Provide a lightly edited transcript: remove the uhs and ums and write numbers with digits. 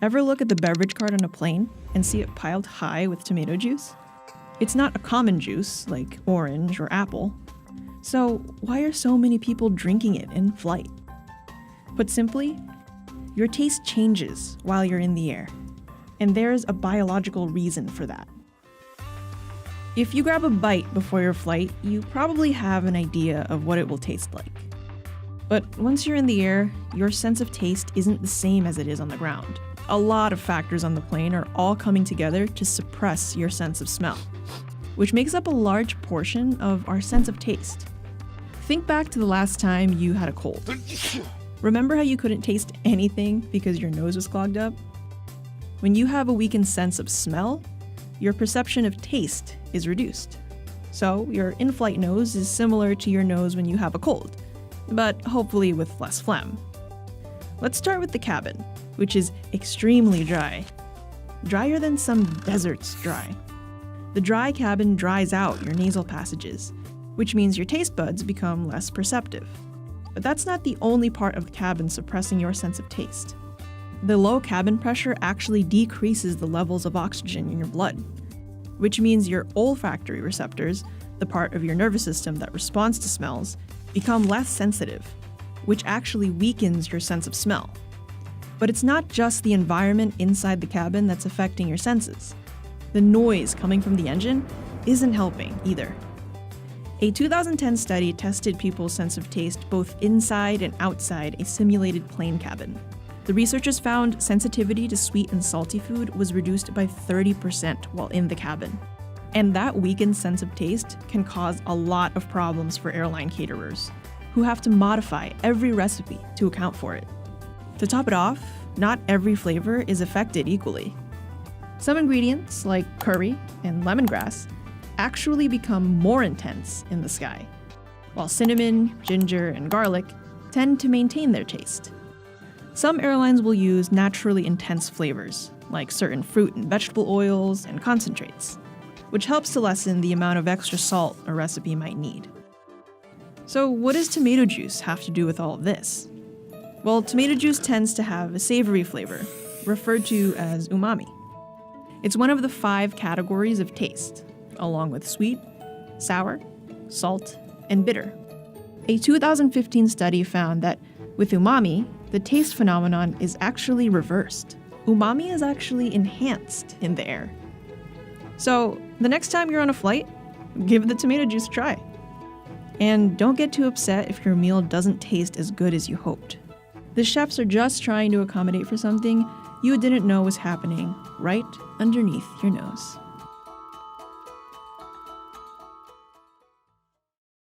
Ever look at the beverage cart on a plane and see it piled high with tomato juice? It's not a common juice like orange or apple. So why are so many people drinking it in flight? Put simply, your taste changes while you're in the air, and there's a biological reason for that. If you grab a bite before your flight, you probably have an idea of what it will taste like. But once you're in the air, your sense of taste isn't the same as it is on the ground. A lot of factors on the plane are all coming together to suppress your sense of smell, which makes up a large portion of our sense of taste. Think back to the last time you had a cold. Remember how you couldn't taste anything because your nose was clogged up? When you have a weakened sense of smell, your perception of taste is reduced. So your in-flight nose is similar to your nose when you have a cold, but hopefully with less phlegm. Let's start with the cabin, which is extremely dry. Drier than some deserts dry. The dry cabin dries out your nasal passages, which means your taste buds become less perceptive. But that's not the only part of the cabin suppressing your sense of taste. The low cabin pressure actually decreases the levels of oxygen in your blood, which means your olfactory receptors, the part of your nervous system that responds to smells, become less sensitive, which actually weakens your sense of smell. But it's not just the environment inside the cabin that's affecting your senses. The noise coming from the engine isn't helping either. A 2010 study tested people's sense of taste both inside and outside a simulated plane cabin. The researchers found sensitivity to sweet and salty food was reduced by 30% while in the cabin. And that weakened sense of taste can cause a lot of problems for airline caterers, who have to modify every recipe to account for it. To top it off, not every flavor is affected equally. Some ingredients, like curry and lemongrass, actually become more intense in the sky, while cinnamon, ginger, and garlic tend to maintain their taste. Some airlines will use naturally intense flavors, like certain fruit and vegetable oils and concentrates, which helps to lessen the amount of extra salt a recipe might need. So what does tomato juice have to do with all of this? Well, tomato juice tends to have a savory flavor, referred to as umami. It's one of the 5 categories of taste, along with sweet, sour, salt, and bitter. A 2015 study found that with umami, the taste phenomenon is actually reversed. Umami is actually enhanced in the air. So, the next time you're on a flight, give the tomato juice a try. And don't get too upset if your meal doesn't taste as good as you hoped. The chefs are just trying to accommodate for something you didn't know was happening right underneath your nose.